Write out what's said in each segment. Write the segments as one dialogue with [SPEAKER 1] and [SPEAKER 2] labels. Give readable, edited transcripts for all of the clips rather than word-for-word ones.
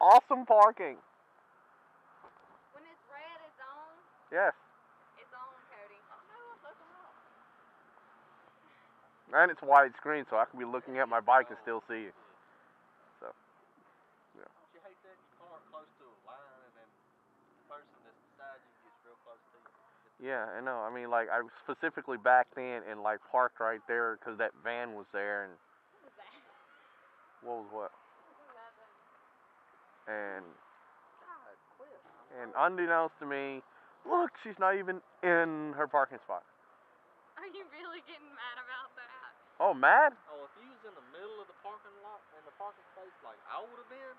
[SPEAKER 1] awesome parking.
[SPEAKER 2] When it's red, it's on.
[SPEAKER 1] Yes.
[SPEAKER 2] It's on, Cody.
[SPEAKER 1] And it's widescreen, so I can be looking at my bike and still see you. So, yeah.
[SPEAKER 3] Don't you hate that? You park close to a line and then the person that's beside you gets real close to you.
[SPEAKER 1] Yeah, I know. I mean, like, I specifically backed in and, like, parked right there because that van was there. And
[SPEAKER 2] What was that?
[SPEAKER 1] what was what? And
[SPEAKER 3] God, quit.
[SPEAKER 1] unbeknownst to me, look, she's not even in her parking spot.
[SPEAKER 2] Are you really getting mad about that?
[SPEAKER 1] Oh, mad?
[SPEAKER 3] Oh, if you was in the middle of the parking lot, in the parking space, like I would have been,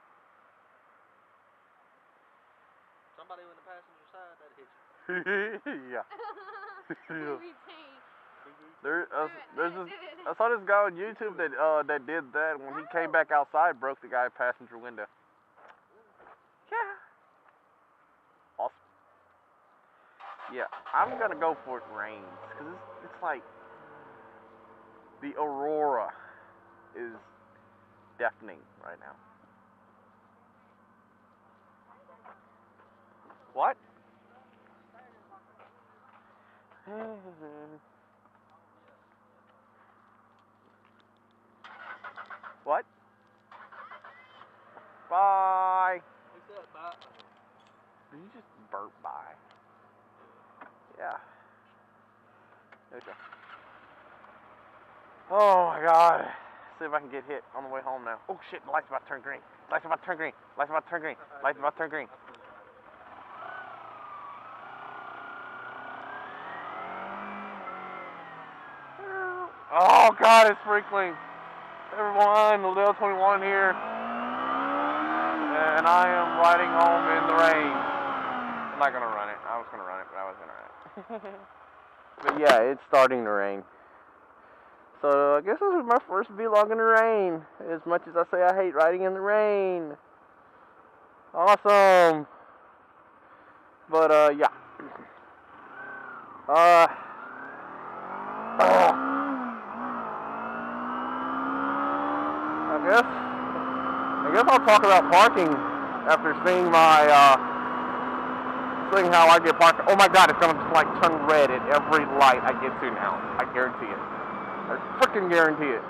[SPEAKER 3] somebody on the passenger side, that'd hit you.
[SPEAKER 1] Yeah.
[SPEAKER 2] BBT.
[SPEAKER 1] I saw this guy on YouTube that did that. When he came back outside, broke the guy's passenger window. Yeah. Awesome. Yeah, I'm gonna go for it rains because it's like the aurora is deafening right now. What? What? Bye.
[SPEAKER 3] Who said bye?
[SPEAKER 1] Did you just burp by? Yeah. Okay. Oh my god. See if I can get hit on the way home now. Oh shit, the light's about to turn green. Light's about to turn green. Light's about to turn green. Light's about to turn green. Oh god, it's sprinkling. Everyone, Lidell 21 here. And I am riding home in the rain. I'm not gonna run it. I was gonna run it, but I was gonna run it. But yeah, it's starting to rain. So I guess this is my first vlog in the rain. As much as I say I hate riding in the rain. Awesome. But yeah. I guess I'll talk about parking after seeing seeing how I get parked. Oh my god, it's gonna just like turn red at every light I get to now. I guarantee it. I freaking guarantee it.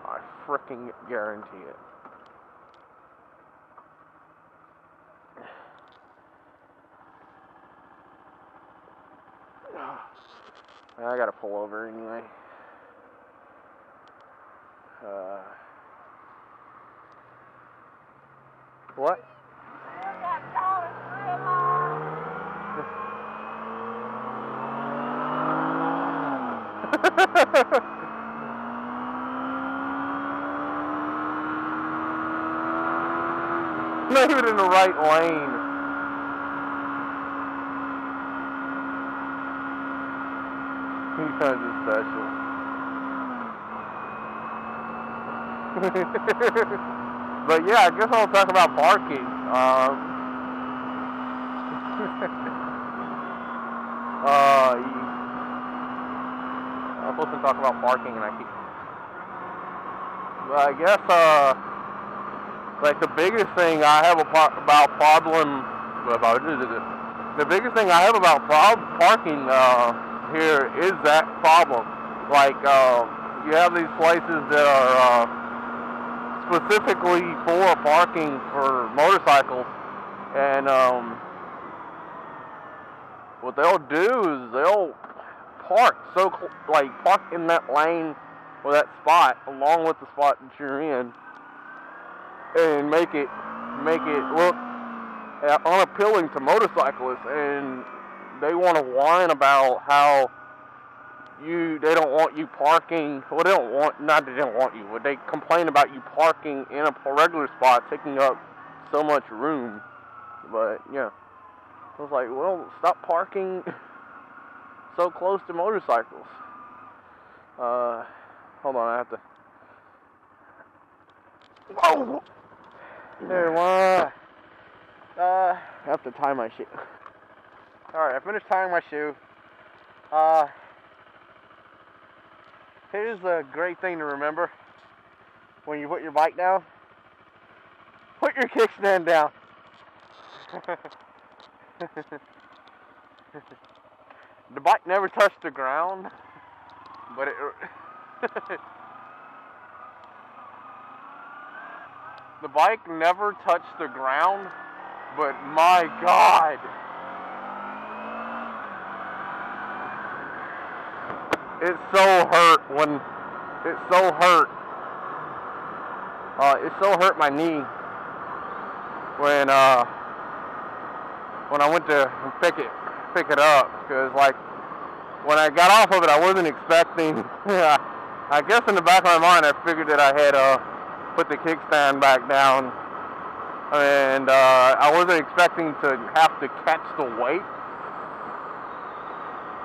[SPEAKER 1] I freaking guarantee it. I gotta pull over anyway. What? Not even in the right lane. He finds it special. But yeah, I guess I'll talk about parking. I'm supposed to talk about parking, and I keep. But I guess like the biggest thing I have about the biggest thing I have about parking here is that problem. Like you have these places that are specifically for parking for motorcycles, and what they'll do is they'll park park in that lane or that spot along with the spot that you're in, and make it look unappealing to motorcyclists, and they want to whine about how they don't want you parking. Well, they don't want you, but they complain about you parking in a regular spot taking up so much room. But yeah, I was like, well, stop parking so close to motorcycles. Hold on, I have to. Whoa! There, one. I have to tie my shoe. Alright, I finished tying my shoe. Here's a great thing to remember. when you put your bike down, put your kickstand down. The bike never touched the ground, but it the bike never touched the ground, but my God. It so hurt my knee when I went to pick it up, because like when I got off of it, I wasn't expecting. I guess in the back of my mind, I figured that I had put the kickstand back down, and I wasn't expecting to have to catch the weight.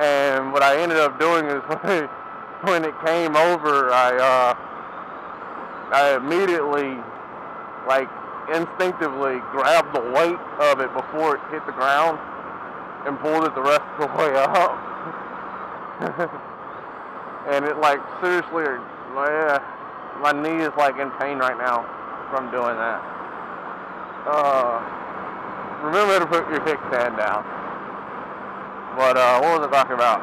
[SPEAKER 1] And what I ended up doing is when it came over, I immediately, like, instinctively grabbed the weight of it before it hit the ground and pulled it the rest of the way up. And it, like, seriously, my knee is, like, in pain right now from doing that. Remember to put your kickstand down. But, what was I talking about?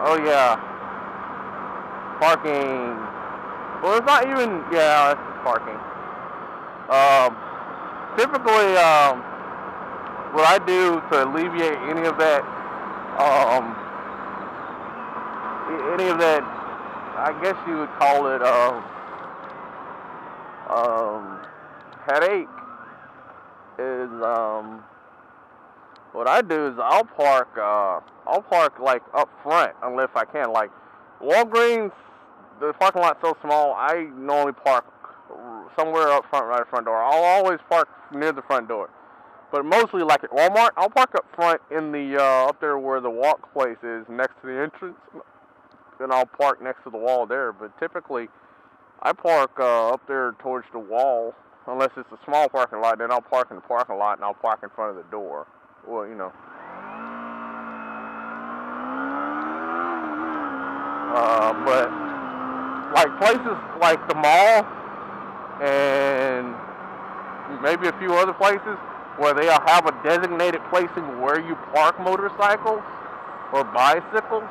[SPEAKER 1] Oh yeah. Parking. Well, it's not even, yeah, it's just parking. Typically, what I do to alleviate any of that, I guess you would call it, headache, is, what I do is I'll park like up front unless I can. Like Walgreens, the parking lot's so small, I normally park somewhere up front, right at the front door. I'll always park near the front door. But mostly like at Walmart, I'll park up front in the, up there where the walk place is next to the entrance. Then I'll park next to the wall there. But typically, I park up there towards the wall, unless it's a small parking lot. Then I'll park in the parking lot and I'll park in front of the door. Well, you know. But like places like the mall and maybe a few other places where they'll have a designated placing where you park motorcycles or bicycles.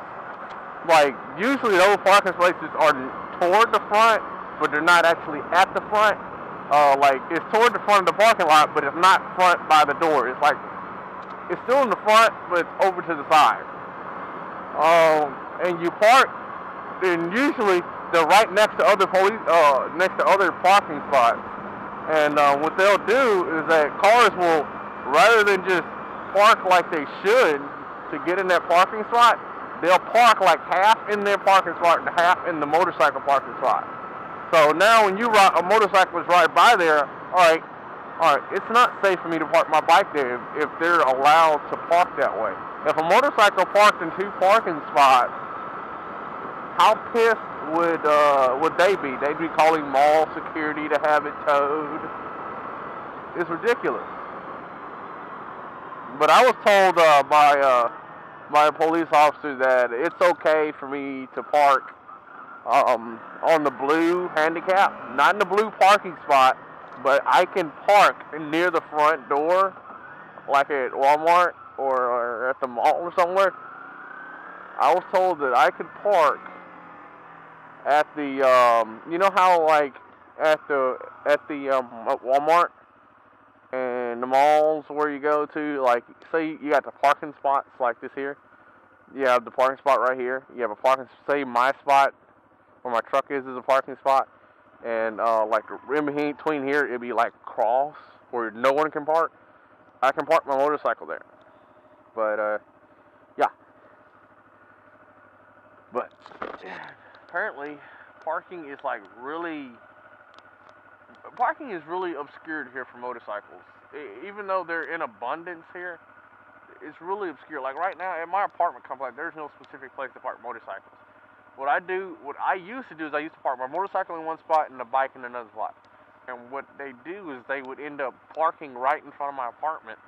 [SPEAKER 1] Like usually those parking spaces are toward the front, but they're not actually at the front. Like it's toward the front of the parking lot, but it's not front by the door. It's like it's still in the front, but it's over to the side. And you park, and usually they're right next to other parking spots. And what they'll do is that cars will, rather than just park like they should to get in that parking spot, they'll park like half in their parking spot and half in the motorcycle parking spot. So now when a motorcyclist ride by there, all right, it's not safe for me to park my bike there if they're allowed to park that way. If a motorcycle parked in two parking spots, how pissed would they be? They'd be calling mall security to have it towed. It's ridiculous. But I was told by a police officer that it's okay for me to park on the blue handicap, not in the blue parking spot, but I can park near the front door, like at Walmart or at the mall or somewhere. I was told that I could park at the, you know how like at the Walmart and the malls where you go to, like say you got the parking spots like this here. You have the parking spot right here. You have a parking, say my spot where my truck is a parking spot. And like in between here, it'd be like cross where no one can park. I can park my motorcycle there. But yeah. But apparently, parking is really obscured here for motorcycles. Even though they're in abundance here, it's really obscure. Like right now, at my apartment complex, there's no specific place to park motorcycles. What I used to do is I used to park my motorcycle in one spot and the bike in another spot. And what they do is they would end up parking right in front of my apartment.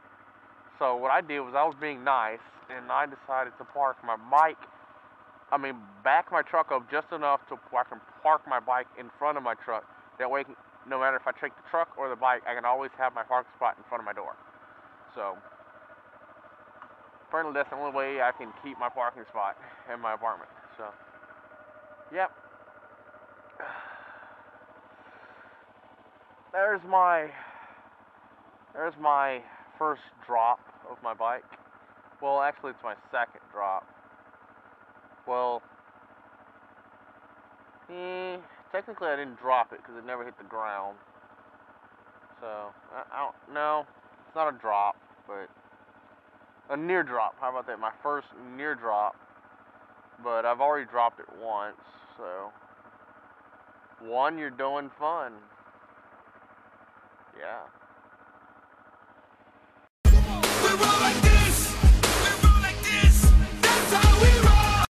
[SPEAKER 1] So what I did was I was being nice, and I decided to park my bike back my truck up just enough to where I can park my bike in front of my truck. That way, no matter if I take the truck or the bike, I can always have my parking spot in front of my door. So, apparently that's the only way I can keep my parking spot in my apartment. So, yep. There's my first drop of my bike. Well, actually, it's my second drop. Well, technically I didn't drop it because it never hit the ground. So, I don't know. It's not a drop, but a near drop. How about that? My first near drop. But I've already dropped it once, so. One, you're doing fun. Yeah.